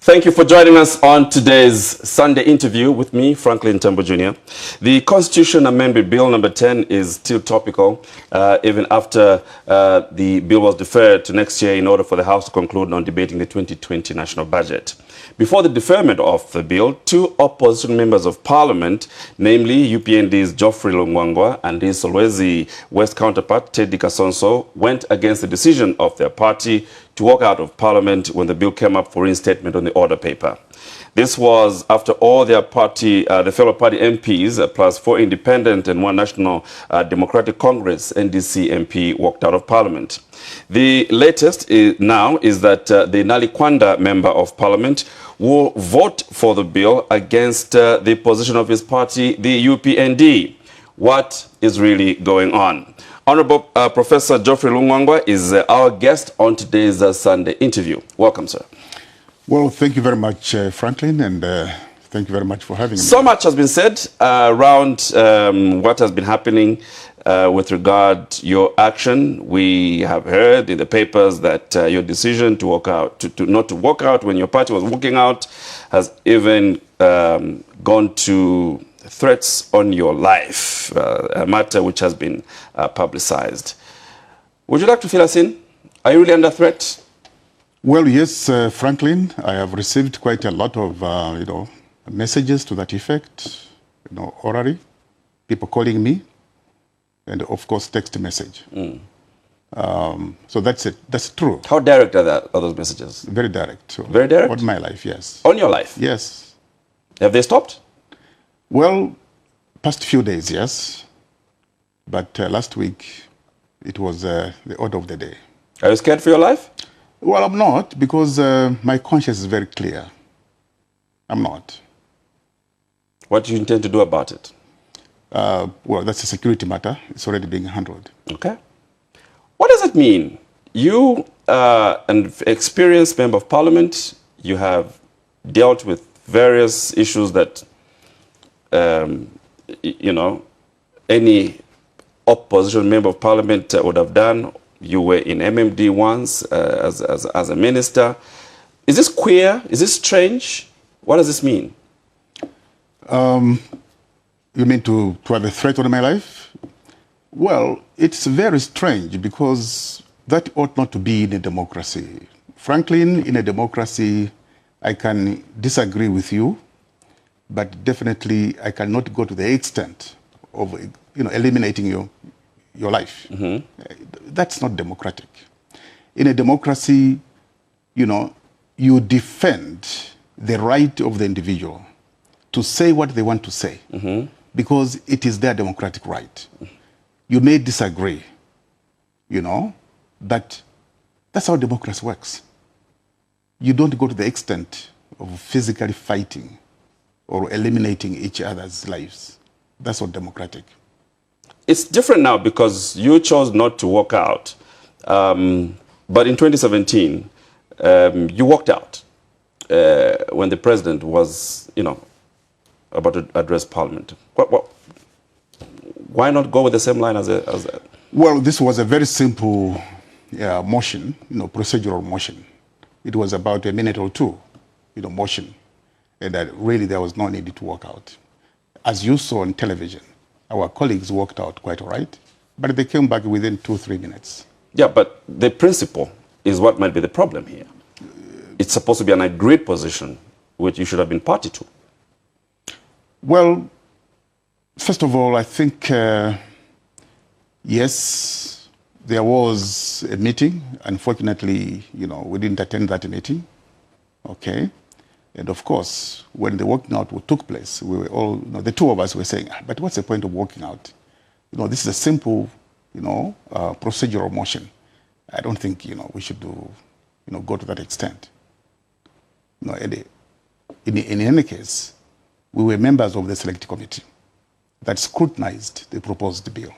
Thank you for joining us on today's Sunday interview with me, Franklin Tambo Jr. The Constitution Amendment Bill number 10 is still topical, even after the bill was deferred to next year in order for the House to conclude on debating the 2020 national budget. Before the deferment of the bill, two opposition members of parliament, namely UPND's Geoffrey Lungwangwa and his Solwezi West counterpart, Teddy Kasonso, went against the decision of their party to walk out of parliament when the bill came up for reinstatement on the order paper. This was after all their party, the fellow party MPs, plus 4 independent and 1 National Democratic Congress NDC MP walked out of parliament. The latest now is that the Nalikwanda member of parliament will vote for the bill against the position of his party, the UPND. What is really going on? Honorable Professor Geoffrey Lungwangwa is our guest on today's Sunday interview. Welcome, sir. Well, thank you very much, Franklin, and thank you very much for having me. So much has been said around what has been happening with regard to your action. We have heard in the papers that your decision to walk out, not to walk out when your party was walking out, has even gone to threats on your life, a matter which has been publicized. Would you like to fill us in? Are you really under threat? Well, yes, Franklin, I have received quite a lot of, messages to that effect, orally, people calling me, and of course, text message. So that's it. That's true. How direct are those messages? Very direct. So very direct? On my life, yes. On your life? Yes. Have they stopped? Well, past few days, yes. But last week, it was the order of the day. Are you scared for your life? Well, I'm not, because my conscience is very clear. I'm not. What do you intend to do about it? Well, that's a security matter. It's already being handled. Okay. What does it mean? You are an experienced member of parliament. You have dealt with various issues that, any opposition member of parliament would have done. You were in MMD once as a minister. Is this queer? Is this strange? What does this mean? You mean to have a threat on my life? Well, it's very strange, because that ought not to be in a democracy. Franklin, in a democracy, I can disagree with you, but definitely I cannot go to the extent of eliminating your life. Mm-hmm. That's not democratic. In a democracy, you defend the right of the individual to say what they want to say, mm-hmm. because it is their democratic right. You may disagree, but that's how democracy works. You don't go to the extent of physically fighting or eliminating each other's lives. That's not democratic. It's different now because you chose not to walk out. But in 2017, you walked out when the president was, about to address parliament. Why not go with the same line as a... Well, this was a very simple motion, procedural motion. It was about a minute or two, motion. And that really there was no need to walk out. As you saw on television, our colleagues walked out quite all right, but they came back within 2-3 minutes. Yeah, but the principle is what might be the problem here. It's supposed to be an agreed position, which you should have been party to. Well, first of all, I think, yes, there was a meeting. Unfortunately, we didn't attend that meeting. Okay. And of course, when the walking out took place, we were all, the two of us were saying, but what's the point of walking out? This is a simple, procedural motion. I don't think, we should go to that extent. In any case, we were members of the select committee that scrutinized the proposed bill.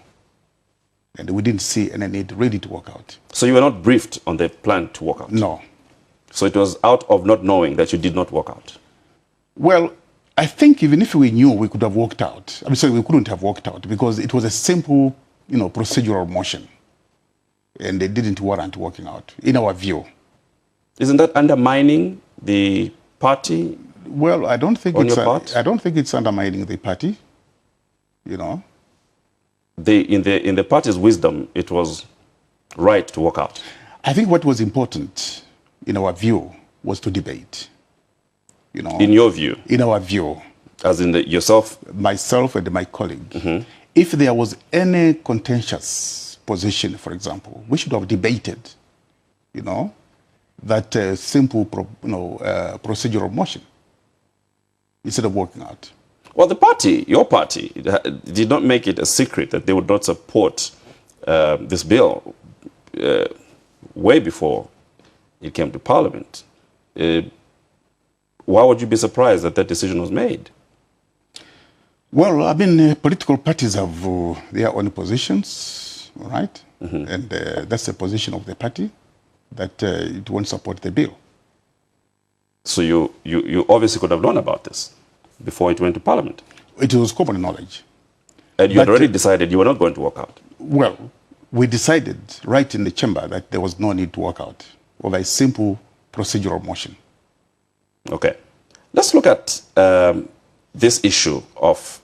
And we didn't see any need really to walk out. So you were not briefed on the plan to walk out? No. So it was out of not knowing that you did not walk out? Well, I think even if we knew, we could have walked out. I'm sorry, we couldn't have walked out because it was a simple, procedural motion. And they didn't warrant walking out, in our view. Isn't that undermining the party? Well, I don't think On it's your part? I don't think it's undermining the party. You know, In the party's wisdom, it was right to walk out. I think what was important, in our view, was to debate. You know, In your view, in our view, as in yourself, myself and my colleague, if there was any contentious position, for example, we should have debated, you know, that simple procedural motion instead of walking out. well, the party, your party, did not make it a secret that they would not support this bill way before it came to Parliament. Why would you be surprised that that decision was made? Well, I mean, political parties have their own positions, all right? And that's the position of the party, that it won't support the bill. So you obviously could have known about this before it went to Parliament. It was common knowledge. And you had already decided you were not going to walk out. Well, we decided right in the chamber that there was no need to walk out over a simple procedural motion. Okay. Let's look at this issue of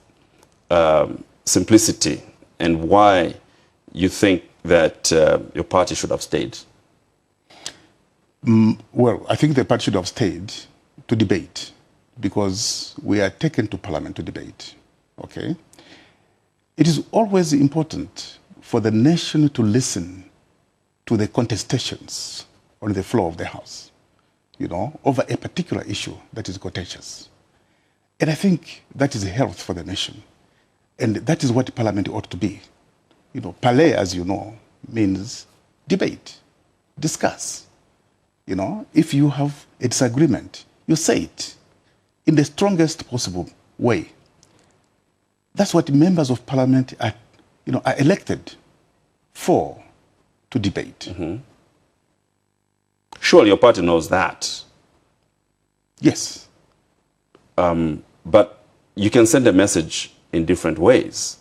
simplicity and why you think that your party should have stayed. Well, I think the party should have stayed to debate because we are taken to Parliament to debate, okay? It is always important for the nation to listen to the contestations on the floor of the House, you know, over a particular issue that is contentious. And I think that is health for the nation. And that is what Parliament ought to be. You know, parler, as you know, means debate, discuss. You know, if you have a disagreement, you say it in the strongest possible way. That's what members of Parliament are, you know, are elected for, to debate. Surely your party knows that. Yes. But you can send a message in different ways.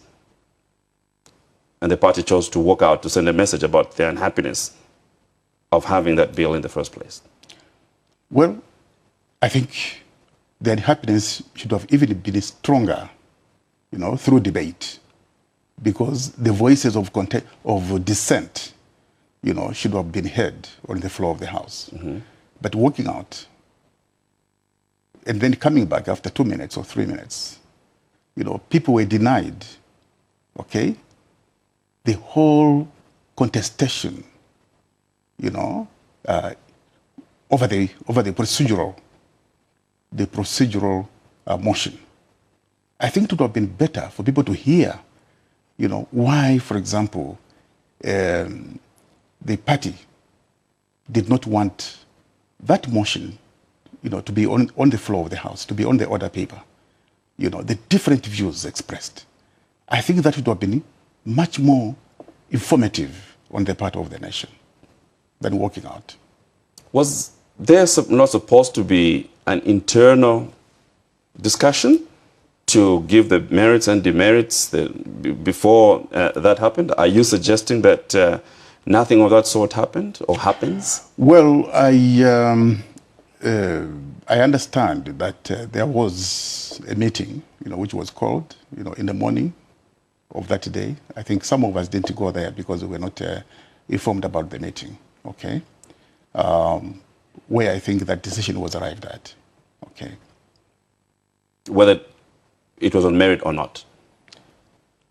And the party chose to walk out to send a message about their unhappiness of having that bill in the first place. Well, I think the unhappiness should have even been stronger, you know, through debate, because the voices of dissent, you know, should have been heard on the floor of the House. But walking out and then coming back after 2 minutes or 3 minutes, you know, people were denied, okay, the whole contestation, you know, over the procedural motion. I think it would have been better for people to hear, you know, why, for example, the party did not want that motion, you know, to be on the floor of the House, to be on the order paper. You know, the different views expressed. I think that would have been much more informative on the part of the nation than walking out. Was there not supposed to be an internal discussion to give the merits and demerits before that happened? Are you suggesting that nothing of that sort happened or happens? Well, I understand that there was a meeting, you know, which was called, you know, in the morning of that day. I think some of us didn't go there because we were not informed about the meeting, okay? Where I think that decision was arrived at, okay? Whether it was on merit or not?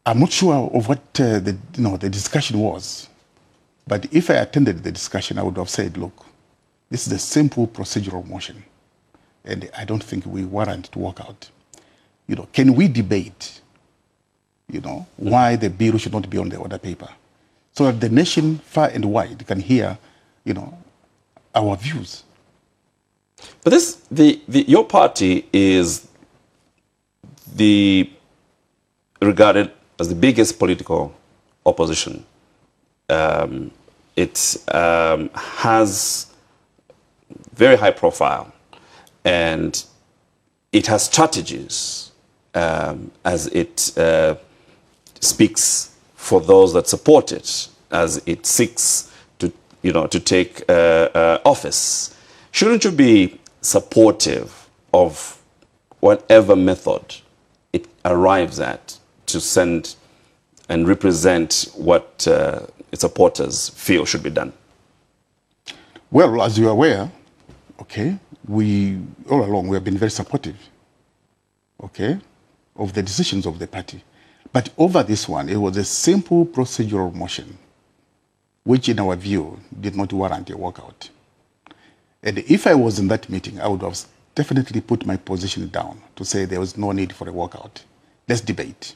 I'm not sure of what the discussion was, but if I attended the discussion, I would have said, look, this is a simple procedural motion, and I don't think we warrant to walk out. You know, can we debate, you know, why the bill should not be on the order paper, so that the nation far and wide can hear, you know, our views? But your party is regarded as the biggest political opposition. It has very high profile, and it has strategies as it speaks for those that support it, as it seeks to, you know, to take office. Shouldn't you be supportive of whatever method it arrives at to send and represent what its supporters feel should be done? Well, as you are aware, okay, all along we have been very supportive, okay, of the decisions of the party. But over this one, it was a simple procedural motion, which in our view did not warrant a walkout. And if I was in that meeting, I would have definitely put my position down to say there was no need for a walkout. Let's debate.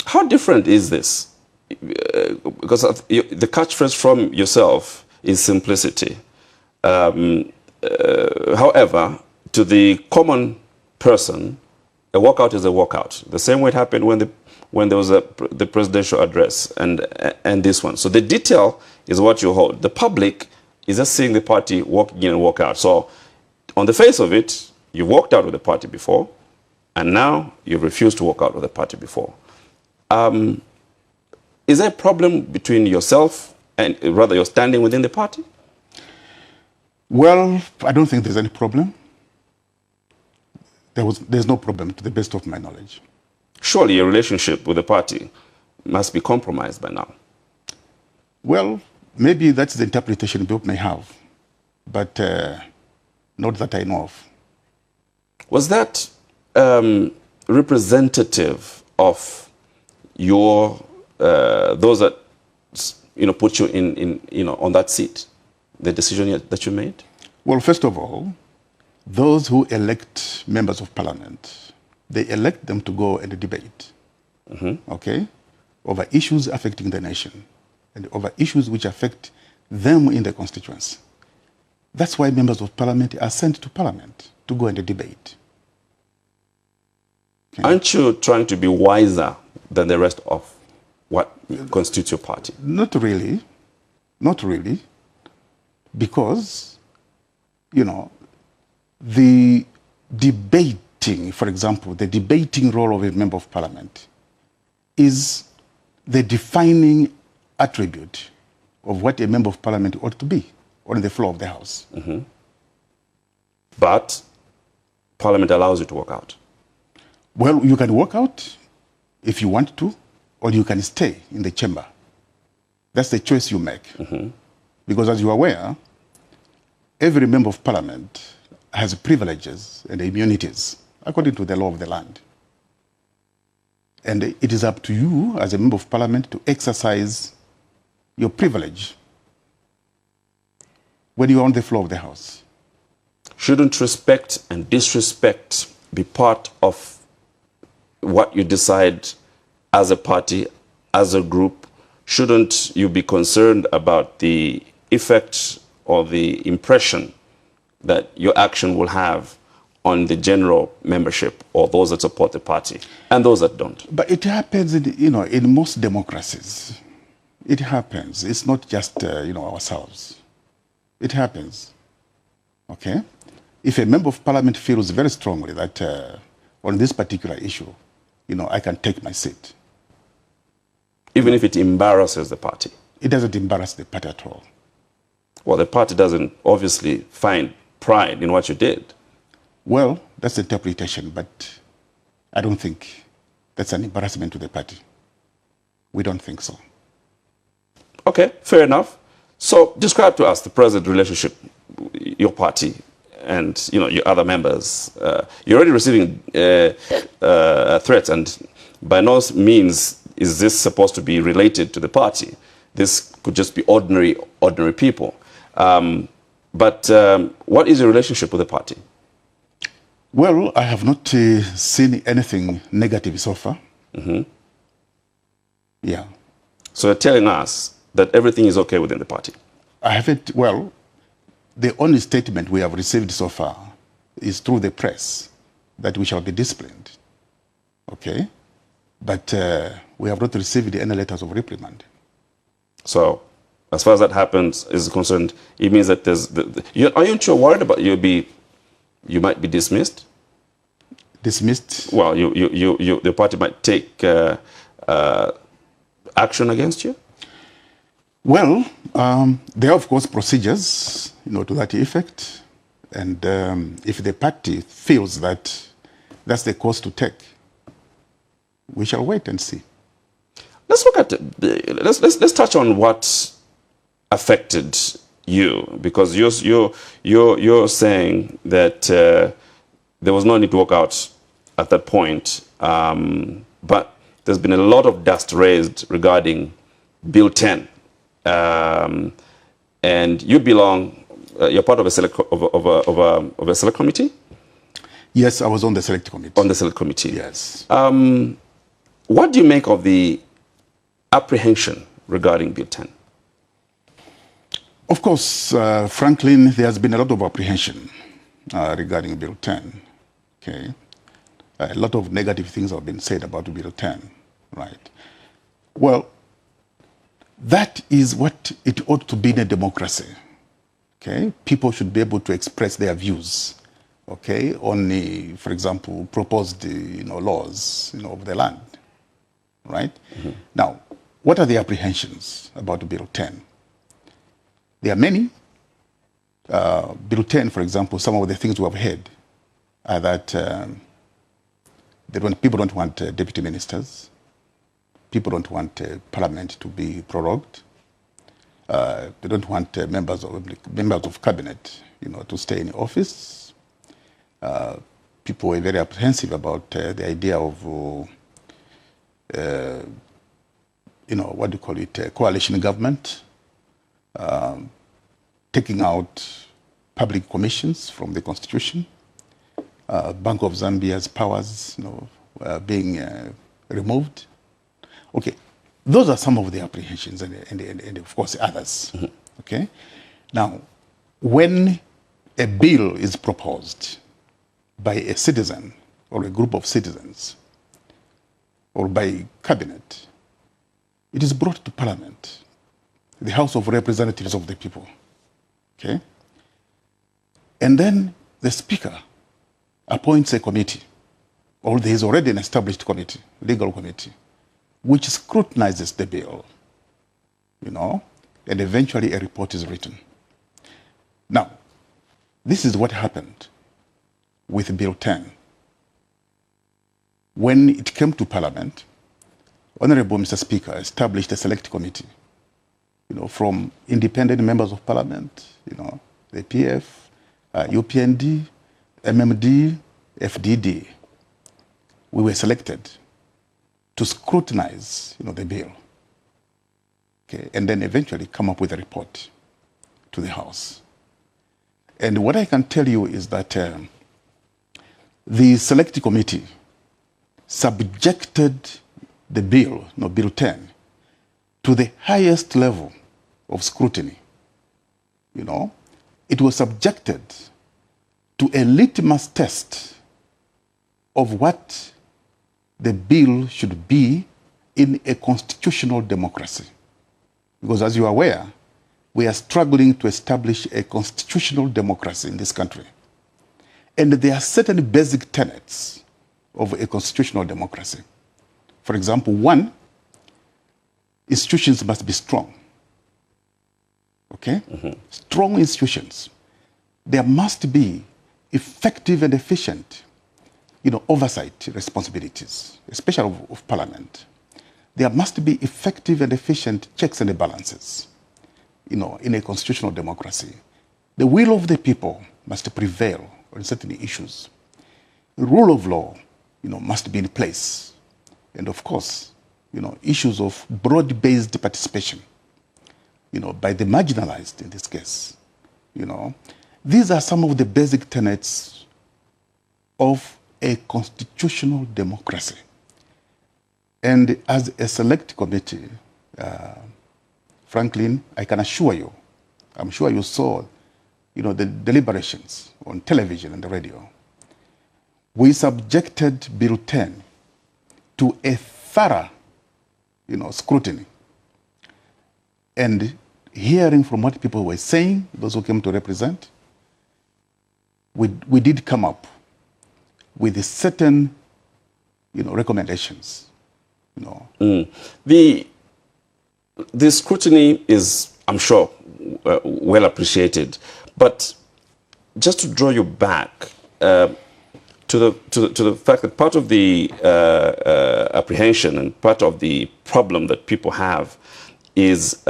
How different is this? Because the catchphrase from yourself is simplicity. However, to the common person, a walkout is a walkout. The same way it happened when there was the presidential address and this one. So the detail is what you hold. The public is just seeing the party walk in and walk out. So on the face of it, you walked out with the party before, and now you refuse to walk out with the party before. Is there a problem between yourself and rather your standing within the party? Well, I don't think there's any problem. There's no problem to the best of my knowledge. Surely your relationship with the party must be compromised by now. Well, maybe that's the interpretation people may have, but not that I know of. Was that representative of your those that put you in on that seat, the decision that you made? Well, first of all, those who elect members of parliament, they elect them to go and debate, okay, over issues affecting the nation and over issues which affect them in the constituency. That's why members of parliament are sent to parliament to go and debate. Okay. Aren't you trying to be wiser than the rest of what constitutes your party? Not really. Not really. Because, the debating, for example, the debating role of a member of parliament is the defining attribute of what a member of parliament ought to be on the floor of the House. But parliament allows you to walk out. Well, you can walk out if you want to, or you can stay in the chamber. That's the choice you make. Because as you are aware, every member of parliament has privileges and immunities according to the law of the land. And it is up to you as a member of parliament to exercise your privilege when you are on the floor of the House. Shouldn't respect and disrespect be part of what you decide as a party, as a group? Shouldn't you be concerned about the effect or the impression that your action will have on the general membership or those that support the party and those that don't? But it happens in most democracies. It happens. It's not just ourselves. It happens. Okay? If a member of parliament feels very strongly that on this particular issue, I can take my seat. Even if it embarrasses the party? It doesn't embarrass the party at all. Well, the party doesn't obviously find pride in what you did. Well, that's the interpretation, but I don't think that's an embarrassment to the party. We don't think so. Okay, fair enough. So describe to us the present relationship, your party and your other members. You're already receiving threats, and by no means is this supposed to be related to the party. This could just be ordinary people. But what is your relationship with the party? Well, I have not seen anything negative so far. Yeah. So you're telling us that everything is okay within the party? I haven't, well, the only statement we have received so far is through the press that we shall be disciplined. Okay? But we have not received any letters of reprimand. So, as far as that happens is concerned, it means that aren't you worried about you might be dismissed? Dismissed? Well, the party might take action against you? Well, There are, of course, procedures, to that effect. And if the party feels that that's the course to take, we shall wait and see. Let's look at let's touch on what affected you, because you're saying that there was no need to walk out at that point, but there's been a lot of dust raised regarding Bill 10, and you belong. You're part of a select of a select committee. Yes, I was on the select committee. On the select committee. Yes. What do you make of the apprehension regarding Bill 10? Of course, Franklin, there has been a lot of apprehension regarding Bill 10. Okay, a lot of negative things have been said about Bill 10, right? Well, that is what it ought to be in a democracy. Okay, people should be able to express their views. Okay, on the, for example, proposed laws of the land, right? Mm-hmm. Now, what are the apprehensions about Bill 10? There are many. Bill 10, for example, some of the things we have heard are that people don't want deputy ministers. People don't want parliament to be prorogued. They don't want members of cabinet, to stay in office. People were very apprehensive about the idea of, what do you call it, coalition government, taking out public commissions from the constitution, Bank of Zambia's powers, being removed. Okay, those are some of the apprehensions, and of course others. Mm-hmm. Okay, now when a bill is proposed by a citizen or a group of citizens or by cabinet, it is brought to Parliament, the House of Representatives of the people. Okay, and then the Speaker appoints a committee, or there is already an established committee, legal committee, which scrutinizes the bill, and eventually a report is written. Now, this is what happened with Bill 10. When it came to Parliament, Honorable Mr. Speaker established a select committee, from independent members of Parliament, the PF, UPND, MMD, FDD. We were selected to scrutinize, the bill, okay, and then eventually come up with a report to the House. And what I can tell you is that the select committee subjected the bill, Bill 10, to the highest level of scrutiny. It was subjected to a litmus test of what the bill should be in a constitutional democracy. Because as you are aware, we are struggling to establish a constitutional democracy in this country. And there are certain basic tenets of a constitutional democracy. For example, one, institutions must be strong. Okay? Mm-hmm. Strong institutions. There must be effective and efficient, oversight responsibilities, especially of Parliament. There must be effective and efficient checks and balances, in a constitutional democracy. The will of the people must prevail on certain issues. The rule of law, must be in place. And of course, issues of broad-based participation, by the marginalized in this case, These are some of the basic tenets of a constitutional democracy. And as a select committee, Franklin, I can assure you, I'm sure you saw, the deliberations on television and the radio. We subjected Bill 10 to a thorough, scrutiny. And hearing from what people were saying, those who came to represent, we did come up with certain, recommendations. The scrutiny is I'm sure, well appreciated. But just to draw you back to the fact that part of the apprehension and part of the problem that people have is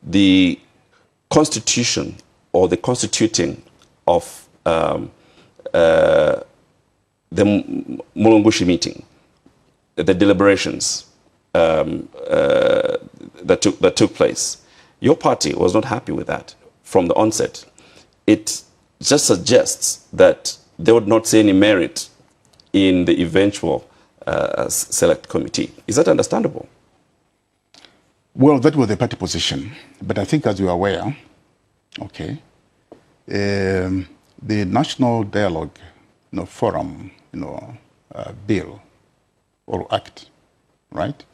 the constitution or the constituting of the Mulungushi meeting, the deliberations that took place. Your party was not happy with that from the onset. It just suggests that they would not see any merit in the eventual select committee. Is that understandable? Well, that was the party position. But I think, as you are aware, okay, the National Dialogue Forum bill or act, right?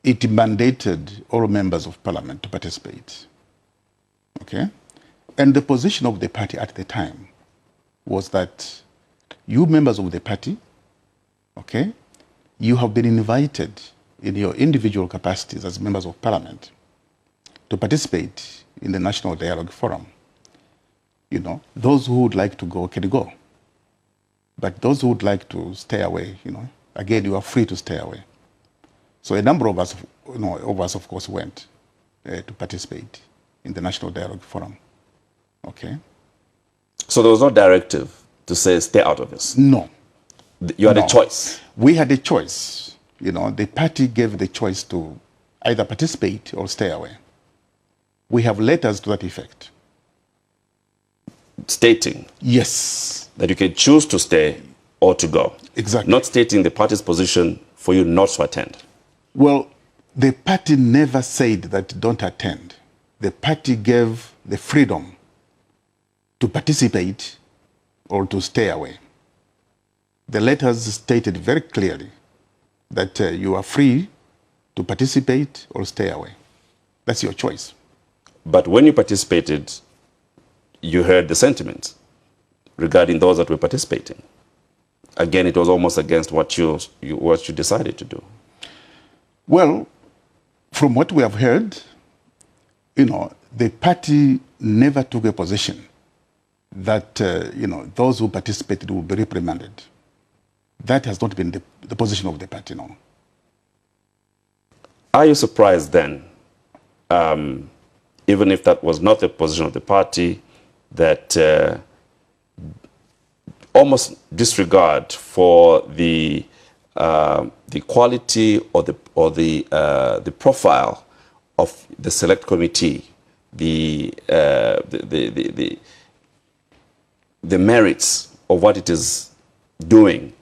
It mandated all members of parliament to participate, okay? And the position of the party at the time was that you members of the party, okay, you have been invited in your individual capacities as members of parliament to participate in the National Dialogue Forum. Those who would like to go can go. But those who would like to stay away, again, you are free to stay away. So a number of us, of course, went to participate in the National Dialogue Forum. Okay. So there was no directive to say stay out of this? No. You had a choice? We had a choice. The party gave the choice to either participate or stay away. We have letters to that effect. Stating? Yes. That you can choose to stay or to go? Exactly. Not stating the party's position for you not to attend? Well, the party never said that don't attend. The party gave the freedom to participate or to stay away. The letters stated very clearly that you are free to participate or stay away. That's your choice. But when you participated, you heard the sentiment regarding those that were participating. Again, it was almost against what you decided to do. Well, from what we have heard, the party never took a position that, those who participated will be reprimanded. That has not been the position of the party, no. Are you surprised then, even if that was not the position of the party, that almost disregard for the quality or the profile of the select committee, the merits of what it is doing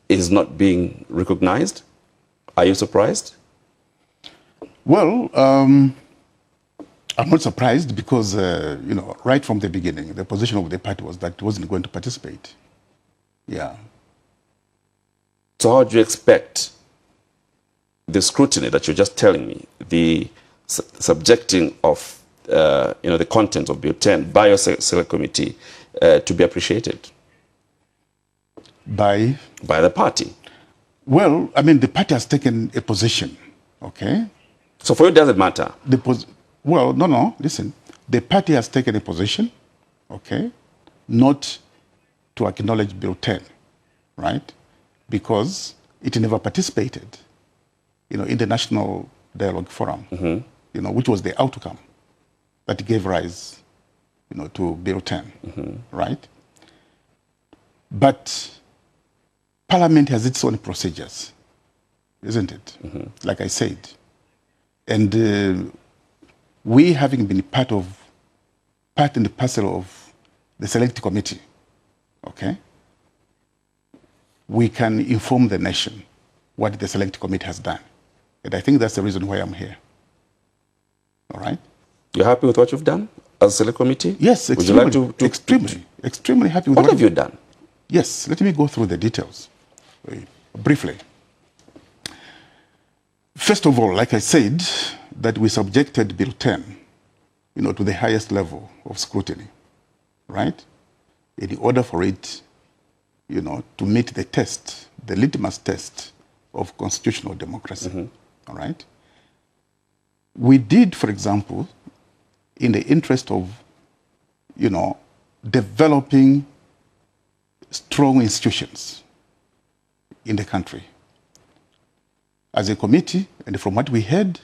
is not being recognized? Are you surprised? Well, I'm not surprised because, right from the beginning, the position of the party was that it wasn't going to participate. Yeah. So how do you expect the scrutiny that you're just telling me, the subjecting of the contents of Bill 10 by your select committee to be appreciated? By the party. Well, the party has taken a position, okay? So for you, it doesn't matter? Well, no, listen. The party has taken a position, okay, not to acknowledge Bill 10, right? Because it never participated, in the National Dialogue Forum, which was the outcome that gave rise, to Bill 10, right? But Parliament has its own procedures, isn't it? Like I said. And we, having been part and parcel of the select committee, okay, we can inform the nation what the select committee has done. And I think that's the reason why I'm here. All right? You're happy with what you've done as a select committee? Yes, extremely. Would you like to extremely happy with what have you done? Yes, let me go through the details briefly. First of all, like I said, that we subjected Bill 10, to the highest level of scrutiny, right? In order for it, to meet the test, the litmus test of constitutional democracy, all right? We did, for example, in the interest of, developing strong institutions in the country. As a committee, and from what we heard,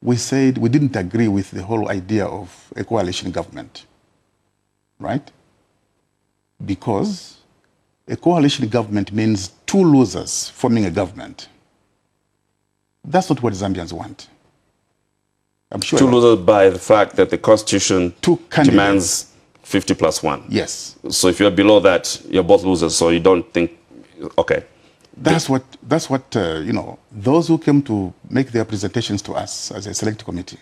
we said we didn't agree with the whole idea of a coalition government, right? Because a coalition government means two losers forming a government. That's not what Zambians want. I'm sure. Two losers by the fact that the Constitution demands 50+1. Yes. So if you're below that, you're both losers. So you don't think, okay. That's what those who came to make their presentations to us as a select committee,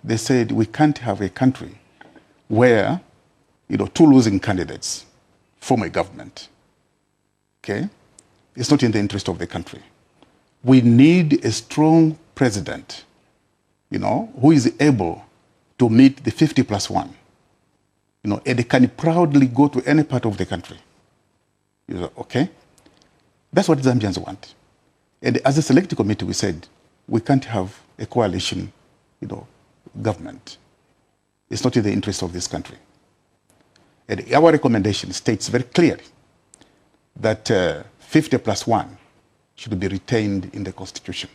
they said we can't have a country where, two losing candidates form a government. Okay? It's not in the interest of the country. We need a strong president, who is able to meet the 50+1, and can proudly go to any part of the country. Okay? That's what Zambians want. And as a select committee, we said, we can't have a coalition, government. It's not in the interest of this country. And our recommendation states very clearly that 50+1 should be retained in the Constitution.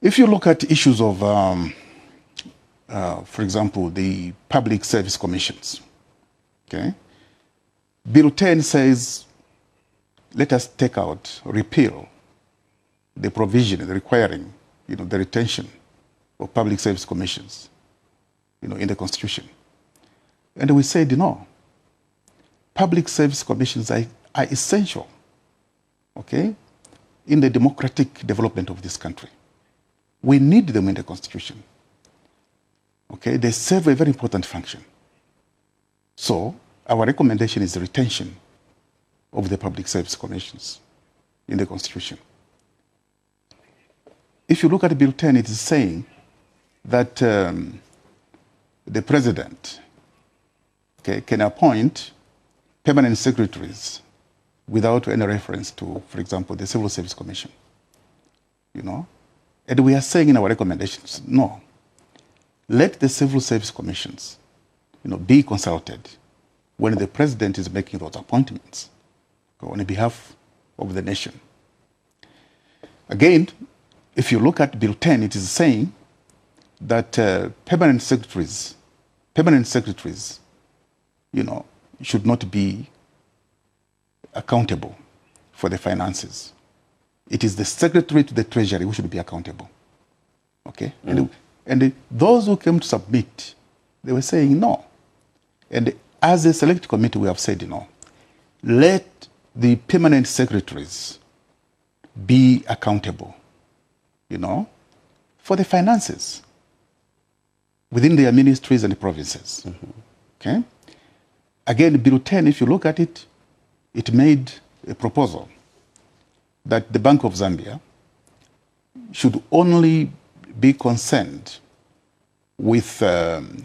If you look at issues of, for example, the public service commissions, okay? Bill 10 says, let us take out, repeal the provision requiring, the retention of public service commissions, in the Constitution. And we said, no, public service commissions are essential, okay, in the democratic development of this country. We need them in the Constitution. Okay, they serve a very important function. So our recommendation is the retention of the public service commissions in the Constitution. If you look at Bill 10, it is saying that the president, okay, can appoint permanent secretaries without any reference to, for example, the Civil Service Commission. And we are saying in our recommendations, no, let the Civil Service Commissions, be consulted when the president is making those appointments on behalf of the nation. Again, if you look at Bill 10, it is saying that permanent secretaries, should not be accountable for the finances. It is the secretary to the treasury who should be accountable. Okay? And those who came to submit, they were saying no. And as a select committee, we have said, let the permanent secretaries be accountable, for the finances within their ministries and provinces. Okay? Again, Bill 10, if you look at it, it made a proposal that the Bank of Zambia should only be concerned with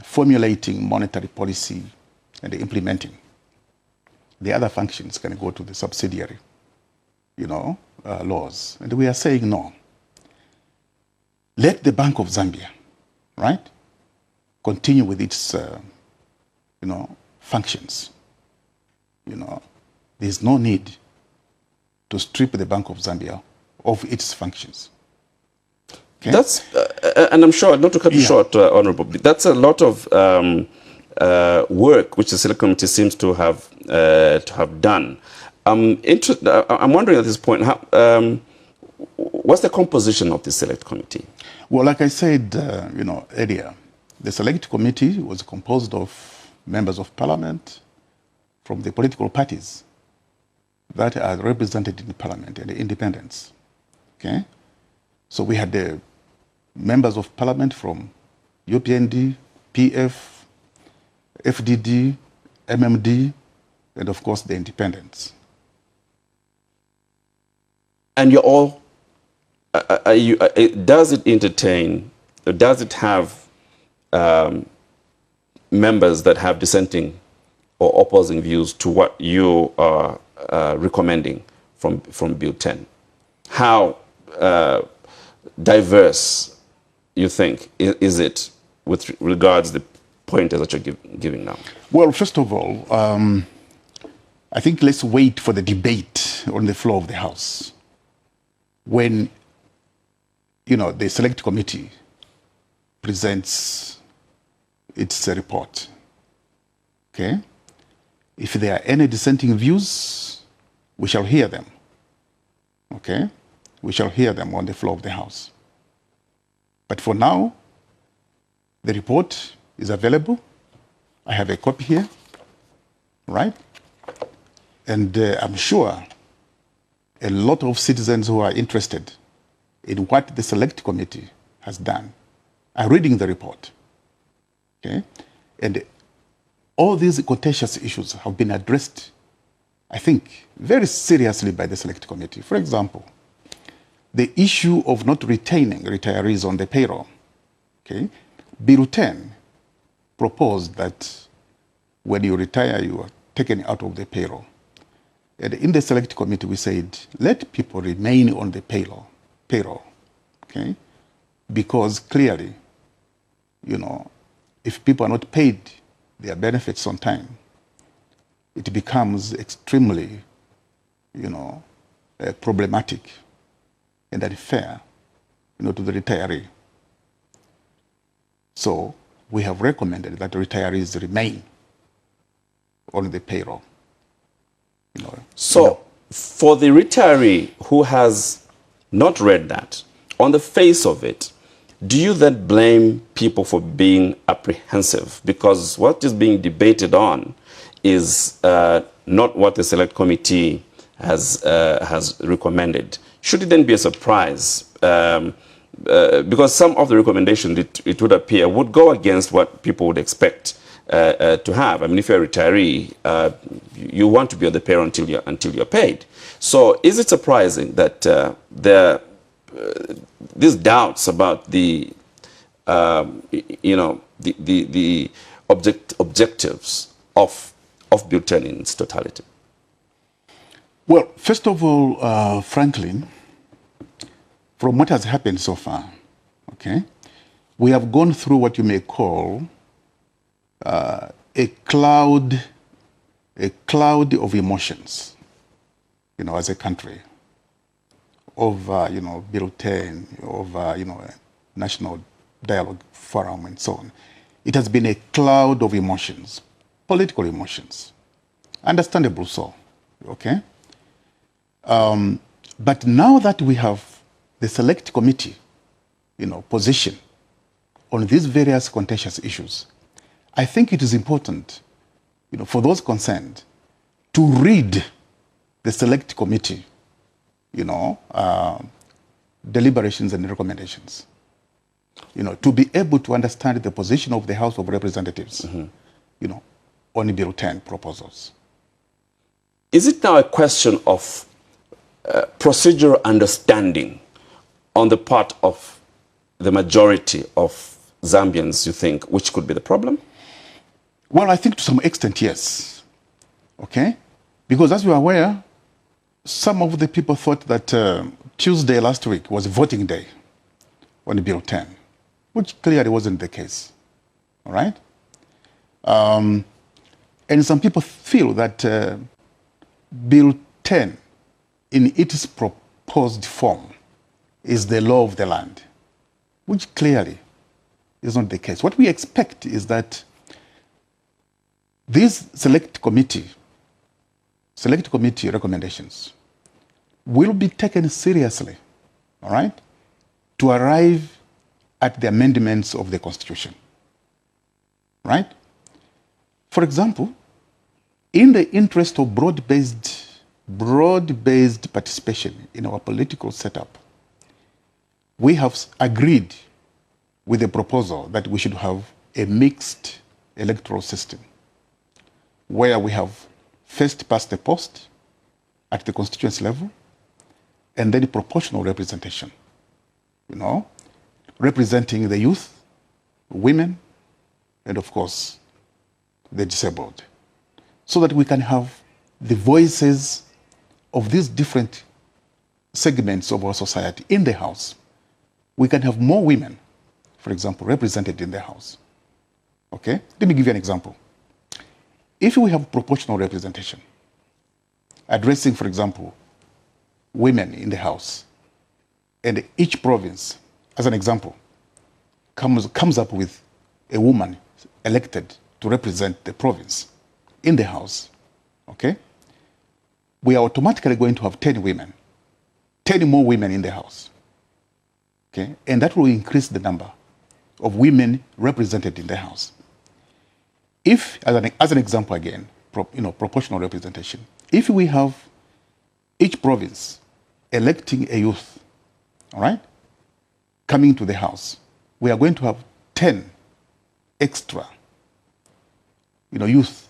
formulating monetary policy and implementing. The other functions can go to the subsidiary, laws. And we are saying no. Let the Bank of Zambia, right, continue with its, functions. There's no need to strip the Bank of Zambia of its functions. Okay? That's, and I'm sure, not to cut you short, Honorable, that's a lot of work which the Select Committee seems to have done. I'm wondering at this point, what's the composition of the Select Committee? Well, like I said, earlier, the Select Committee was composed of members of Parliament from the political parties that are represented in the Parliament and the independents. Okay? So we had the members of Parliament from UPND, PF, FDD, MMD, and of course the independents. And you're all, does it entertain, or does it have members that have dissenting or opposing views to what you are recommending from Bill 10? How diverse, you think, is it with regards to the pointers that you're giving now? Well, first of all, I think let's wait for the debate on the floor of the House. When, the select committee presents its report, okay? If there are any dissenting views, we shall hear them, okay? We shall hear them on the floor of the House. But for now, the report is available. I have a copy here, right? And I'm sure a lot of citizens who are interested in what the select committee has done are reading the report, okay? And all these contentious issues have been addressed, I think, very seriously by the select committee. For example, the issue of not retaining retirees on the payroll, okay? Bill 10 proposed that when you retire, you are taken out of the payroll. And in the select committee, we said, let people remain on the payroll, okay? Because clearly, if people are not paid their benefits on time, it becomes extremely, problematic and unfair, to the retiree. So we have recommended that retirees remain on the payroll. So for the retiree who has not read that, on the face of it, do you then blame people for being apprehensive? Because what is being debated on is not what the select committee has recommended. Should it then be a surprise? Because some of the recommendations, it would appear, would go against what people would expect to have. I mean, if you're a retiree, you want to be on the payroll until you're paid. So is it surprising that these doubts about the objectives of Bill 10 in its totality? Well, first of all, Franklin, from what has happened so far, okay, we have gone through what you may call a cloud of emotions, as a country, over, Bill 10, over, National Dialogue Forum and so on. It has been a cloud of emotions, political emotions, understandable so, okay? But now that we have the select committee, position on these various contentious issues, I think it is important, for those concerned to read the select committee, deliberations and recommendations, to be able to understand the position of the House of Representatives, on Bill 10 proposals. Is it now a question of procedural understanding on the part of the majority of Zambians, you think, which could be the problem? Well, I think to some extent, yes. Okay? Because as you are aware, some of the people thought that Tuesday last week was voting day on Bill 10, which clearly wasn't the case. All right? And some people feel that Bill 10, in its proposed form, is the law of the land, which clearly is not the case. What we expect is that these select committee recommendations will be taken seriously, all right, to arrive at the amendments of the Constitution, right? For example, in the interest of broad-based participation in our political setup, we have agreed with the proposal that we should have a mixed electoral system where we have first past the post at the constituency level and then proportional representation, representing the youth, women, and of course, the disabled, so that we can have the voices of these different segments of our society in the House we can have more women, for example, represented in the House. Okay? Let me give you an example. If we have proportional representation, addressing, for example, women in the House, and each province, as an example, comes up with a woman elected to represent the province in the House, okay? We are automatically going to have 10 women, 10 more women in the House, okay? And that will increase the number of women represented in the House. If, as an example again, proportional representation, if we have each province electing a youth, all right, coming to the House, we are going to have 10 extra, youth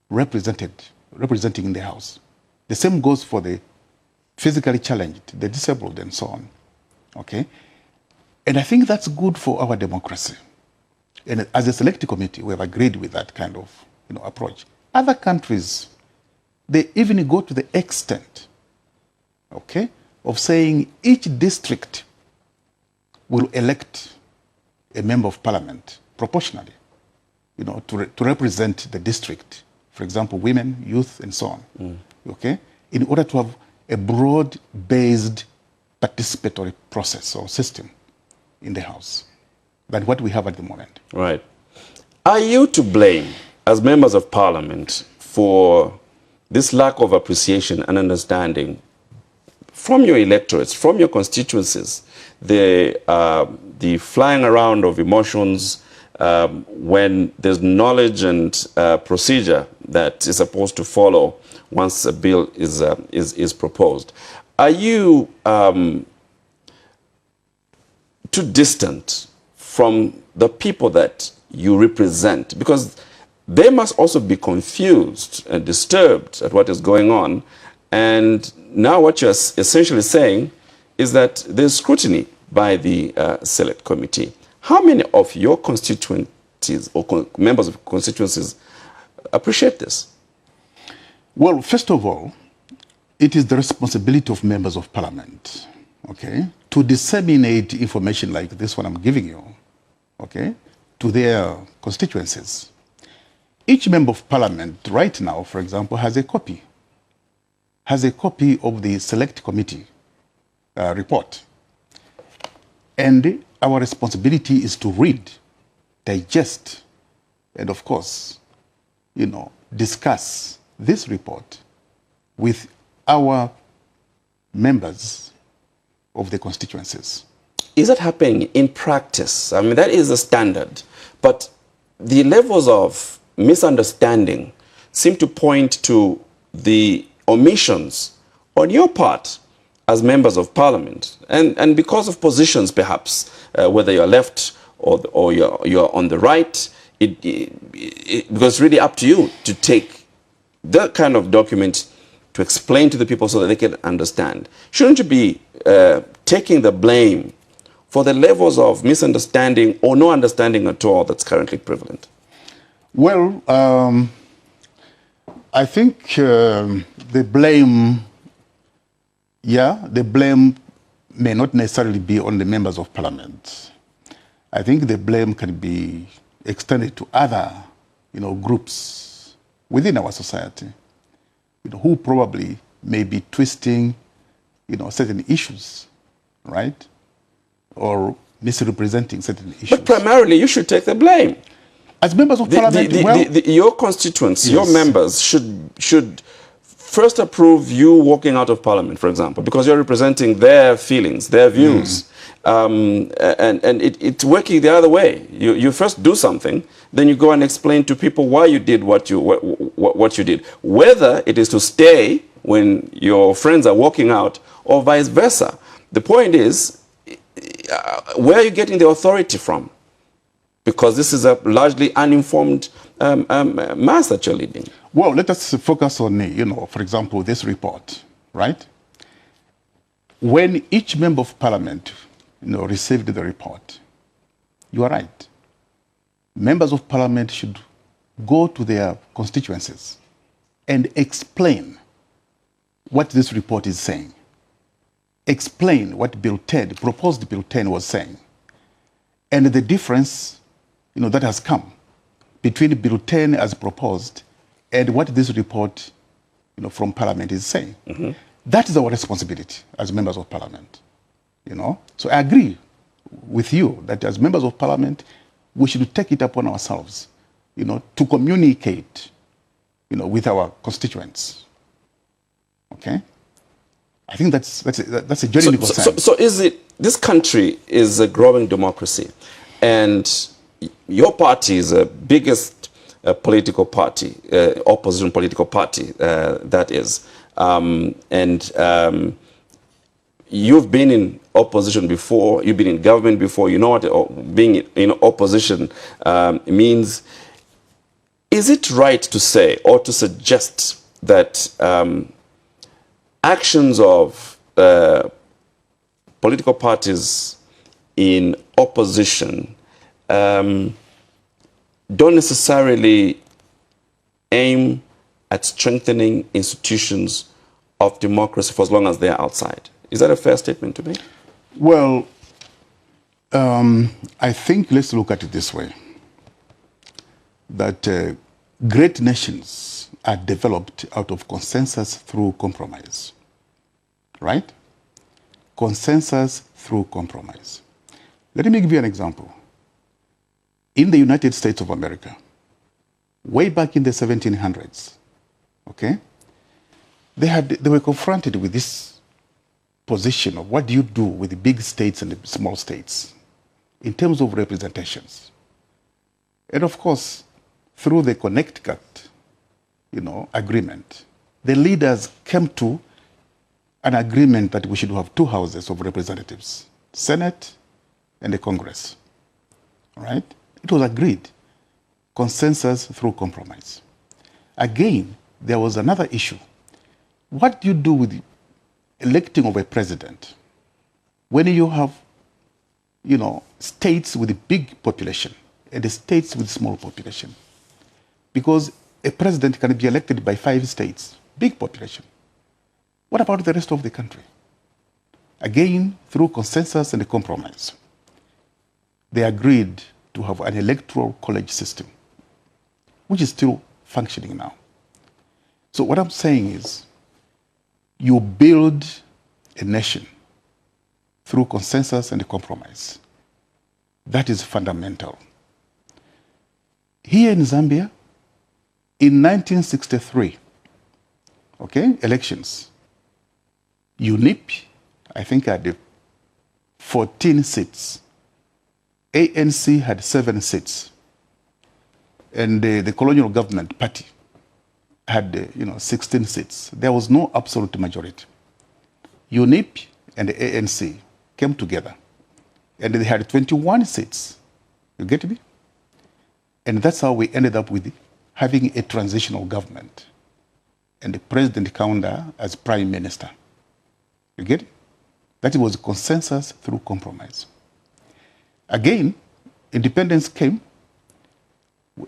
representing in the House. The same goes for the physically challenged, the disabled, and so on, okay? And I think that's good for our democracy. And as a select committee, we have agreed with that kind of approach. Other countries, they even go to the extent, okay, of saying each district will elect a member of parliament proportionally, to represent the district. For example, women, youth, and so on, okay, in order to have a broad-based participatory process or system in the House than what we have at the moment. Right. Are you to blame as members of parliament for this lack of appreciation and understanding from your electorates, from your constituencies, the flying around of emotions when there's knowledge and procedure that is supposed to follow once a bill is proposed? Are you too distant from the people that you represent? Because they must also be confused and disturbed at what is going on. And now what you're essentially saying is that there's scrutiny by the Select Committee. How many of your constituencies or members of constituencies appreciate this? Well, first of all, it is the responsibility of members of parliament, okay, to disseminate information like this one I'm giving you, okay, to their constituencies. Each member of parliament right now, for example, has a copy of the Select Committee report. And our responsibility is to read, digest, and of course, discuss this report with our members of the constituencies. Is that happening in practice? I mean, that is the standard. But the levels of misunderstanding seem to point to the omissions on your part as members of parliament. And because of positions, perhaps, whether you're left or you're on the right, it was really up to you to take that kind of document to explain to the people so that they can understand. Shouldn't you be taking the blame for the levels of misunderstanding or no understanding at all that's currently prevalent? Well, I think the blame may not necessarily be on the members of parliament. I think the blame can be extended to other, groups within our society, who probably may be twisting, certain issues, right? Or misrepresenting certain issues. But primarily, you should take the blame. As members of parliament, your constituents, yes, your members should first approve you walking out of parliament, for example, because you're representing their feelings, their views. And it's working the other way. You first do something, then you go and explain to people why you did what you did. Whether it is to stay when your friends are walking out or vice versa. The point is, where are you getting the authority from? Because this is a largely uninformed mass that you're leading. Well, let us focus on, for example, this report, right? When each member of parliament, received the report, you are right. Members of parliament should go to their constituencies and explain what this report is saying. explain what Bill 10, proposed Bill 10 was saying, and the difference, that has come between Bill 10 as proposed and what this report, from Parliament is saying. Mm-hmm. That is our responsibility as members of Parliament, So I agree with you that as members of Parliament, we should take it upon ourselves, to communicate, with our constituents. Okay? I think that's a genuine concern. So is it, this country is a growing democracy, and your party is the biggest political party, opposition political party, that is. You've been in opposition before, you've been in government before, you know what being in opposition means. Is it right to say or to suggest that actions of political parties in opposition don't necessarily aim at strengthening institutions of democracy for as long as they're outside? Is that a fair statement to make? Well, I think let's look at it this way, that great nations are developed out of consensus through compromise, right? Consensus through compromise. Let me give you an example. In the United States of America, way back in the 1700s, okay, they were confronted with this position of what do you do with the big states and the small states in terms of representations. And of course, through the Connecticut, agreement, the leaders came to an agreement that we should have two houses of representatives, Senate and the Congress, all right? It was agreed, consensus through compromise. Again, there was another issue. What do you do with the electing of a president when you have, states with a big population and the states with small population? Because a president can be elected by 5 states, big population. What about the rest of the country? Again, through consensus and a compromise, they agreed to have an electoral college system, which is still functioning now. So what I'm saying is, you build a nation through consensus and a compromise. That is fundamental. Here in Zambia, in 1963, okay, elections, UNIP, I think, had 14 seats. ANC had 7 seats. And the colonial government party had 16 seats. There was no absolute majority. UNIP and the ANC came together, and they had 21 seats. You get me? And that's how we ended up with having a transitional government and the President Kaunda as Prime Minister. You get it? That was consensus through compromise. Again, independence came.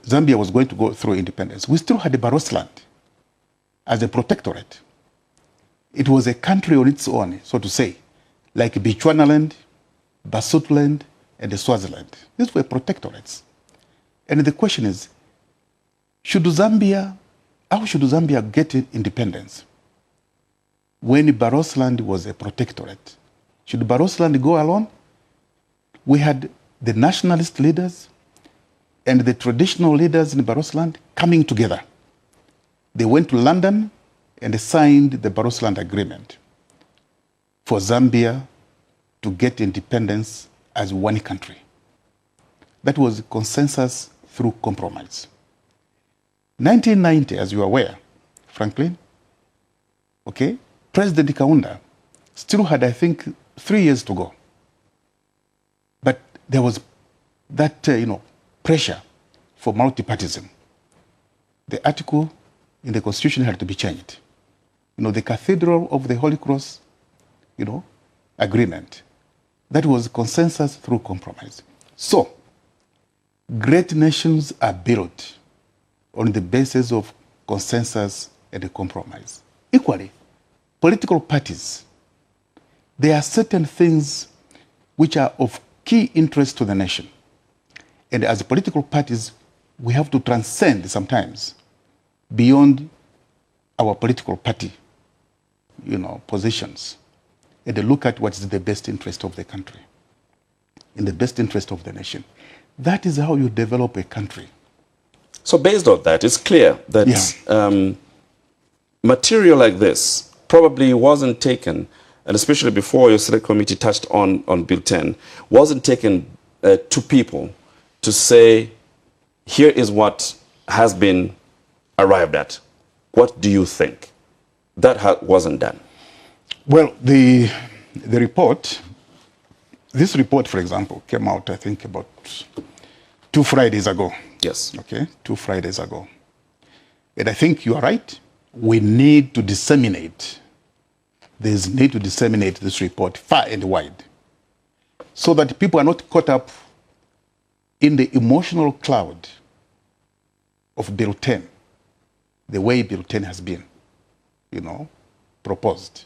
Zambia was going to go through independence. We still had the Barosland as a protectorate. It was a country on its own, so to say, like Bechuanaland, Basutoland, and the Swaziland. These were protectorates. And the question is, how should Zambia get independence when Barosland was a protectorate? Should Barosland go alone? We had the nationalist leaders and the traditional leaders in Barosland coming together. They went to London and they signed the Barosland Agreement for Zambia to get independence as one country. That was consensus through compromise. 1990, as you are aware, Franklin, okay, President Kaunda still had, I think, 3 years to go. But there was that, pressure for multipartism. The article in the Constitution had to be changed. The Cathedral of the Holy Cross, agreement. That was consensus through compromise. So, great nations are built on the basis of consensus and a compromise. Equally, political parties there are certain things which are of key interest to the nation. And as political parties, we have to transcend sometimes beyond our political party, positions, and look at what's the best interest of the country, in the best interest of the nation. That is how you develop a country. So based on that, it's clear that material like this probably wasn't taken, and especially before your select committee touched on Bill 10, wasn't taken to people to say, here is what has been arrived at. What do you think? That wasn't done. Well, the report, this report, for example, came out, I think, about 2 Fridays ago. Yes. Okay, 2 Fridays ago. And I think you are right. We need to disseminate. There's need to disseminate this report far and wide so that people are not caught up in the emotional cloud of Bill 10, the way Bill 10 has been, proposed.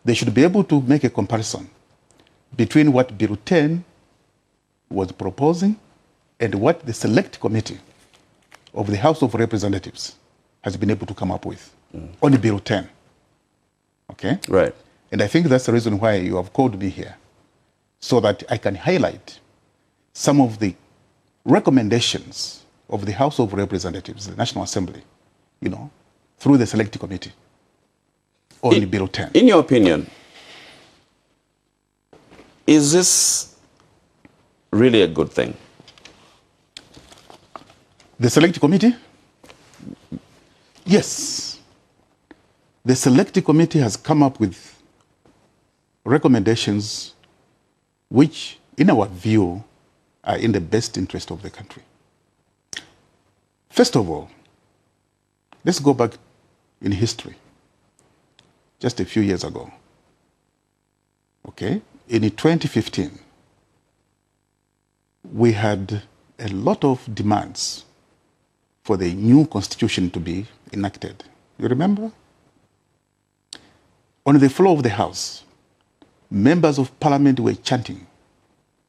They should be able to make a comparison between what Bill 10 was proposing and what the Select Committee of the House of Representatives has been able to come up with on Bill 10. Okay? Right. And I think that's the reason why you have called me here, so that I can highlight some of the recommendations of the House of Representatives, the National Assembly, through the Select Committee on Bill 10. In your opinion, is this really a good thing? The Select Committee? Yes. The Select Committee has come up with recommendations which, in our view, are in the best interest of the country. First of all, let's go back in history, just a few years ago. Okay? In 2015, we had a lot of demands for the new constitution to be enacted. You remember? On the floor of the House, members of Parliament were chanting,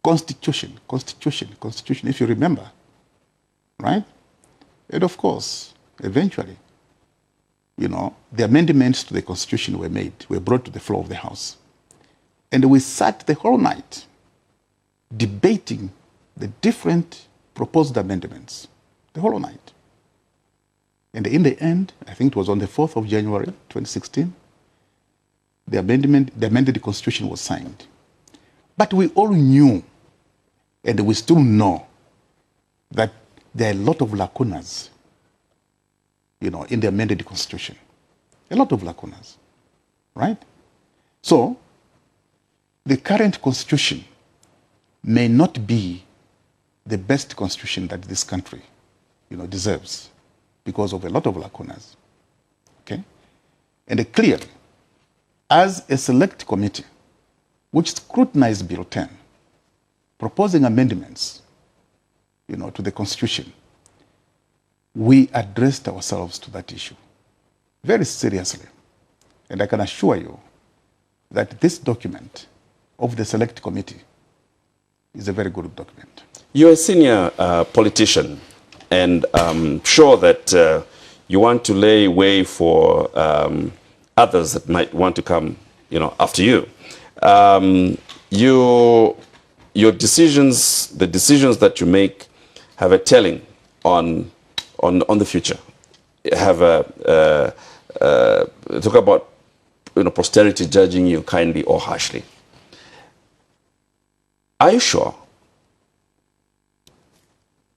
Constitution, Constitution, Constitution, if you remember, right? And of course, eventually, the amendments to the Constitution were brought to the floor of the House. And we sat the whole night debating the different proposed amendments, the whole night. And in the end, I think it was on the 4th of January, 2016, the amended Constitution was signed. But we all knew, and we still know, that there are a lot of lacunas, in the amended Constitution. A lot of lacunas, right? So, the current Constitution may not be the best Constitution that this country, deserves, because of a lot of lacunas, okay? And clearly, as a Select Committee, which scrutinized Bill 10, proposing amendments, to the Constitution, we addressed ourselves to that issue very seriously. And I can assure you that this document of the Select Committee is a very good document. You're a senior politician, and I'm sure that you want to lay way for others that might want to come, after you. Your decisions, the decisions that you make, have a telling on the future. Have talk about posterity judging you kindly or harshly. Are you sure?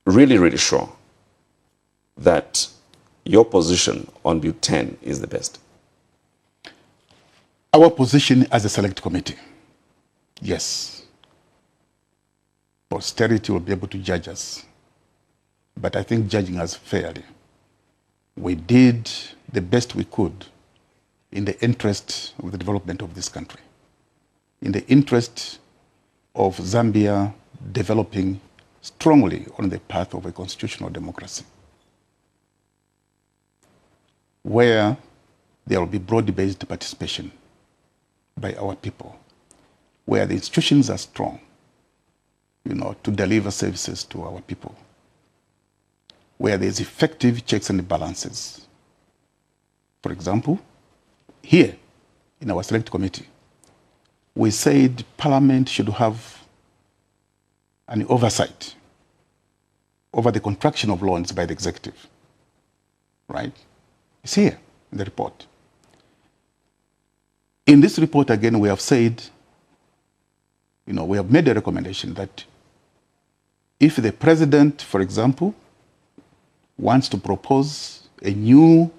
Really, really sure that your position on Bill 10 is the best? Our position as a Select Committee, yes. Posterity will be able to judge us, but I think judging us fairly. We did the best we could in the interest of the development of this country, in the interest of Zambia developing strongly on the path of a constitutional democracy, where there will be broad-based participation by our people, where the institutions are strong, to deliver services to our people, where there's effective checks and balances. For example, here in our select committee, we said Parliament should have an oversight over the contraction of loans by the executive, right? It's here in the report. In this report, again, we have said, we have made a recommendation that if the president, for example, wants to propose a new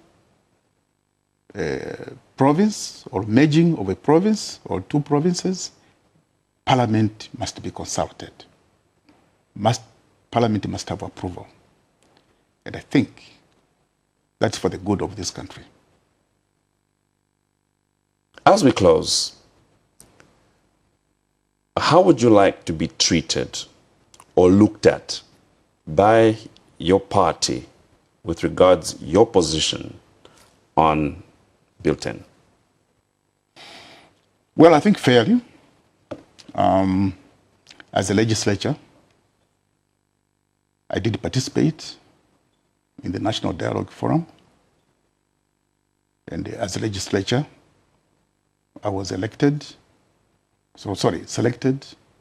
province or merging of a province or two provinces, Parliament must be consulted. Parliament must have approval. And I think that's for the good of this country. As we close, how would you like to be treated or looked at by your party with regards your position on Bill 10? Well, I think fairly. As a legislature, I did participate in the National Dialogue Forum. And as a legislature, I was selected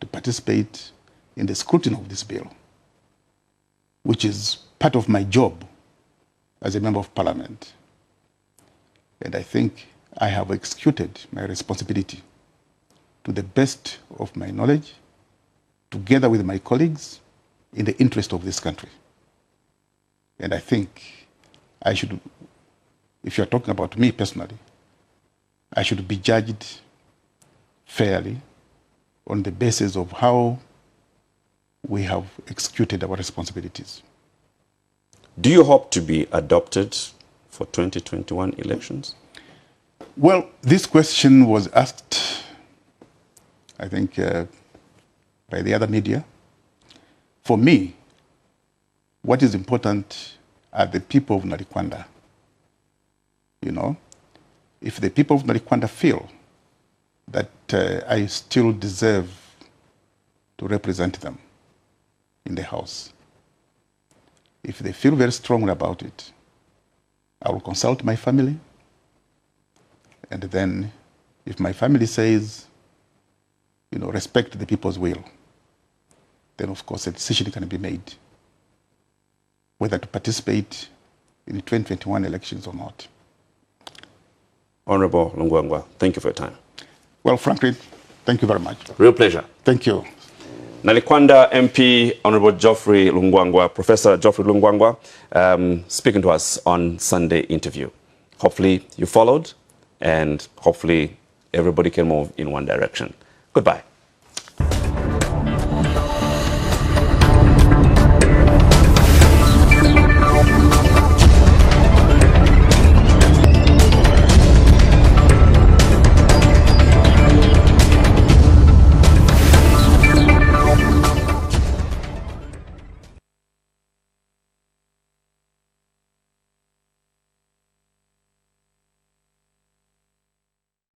to participate in the scrutiny of this bill, which is part of my job as a member of Parliament. And I think I have executed my responsibility to the best of my knowledge, together with my colleagues, in the interest of this country. And I think I should, if you're talking about me personally, I should be judged fairly on the basis of how we have executed our responsibilities. Do you hope to be adopted for 2021 elections? Well, this question was asked, I think, by the other media. For me, what is important are the people of Narikwanda. If the people of Narikwanda feel that I still deserve to represent them in the House, if they feel very strongly about it, I will consult my family. And then if my family says, respect the people's will, then of course a decision can be made whether to participate in the 2021 elections or not. Honorable Lungwangwa, thank you for your time. Well, Franklin, thank you very much. Real pleasure. Thank you. Nalikwanda MP, Honorable Geoffrey Lungwangwa, Professor Geoffrey Lungwangwa, speaking to us on Sunday interview. Hopefully you followed, and hopefully everybody can move in one direction. Goodbye.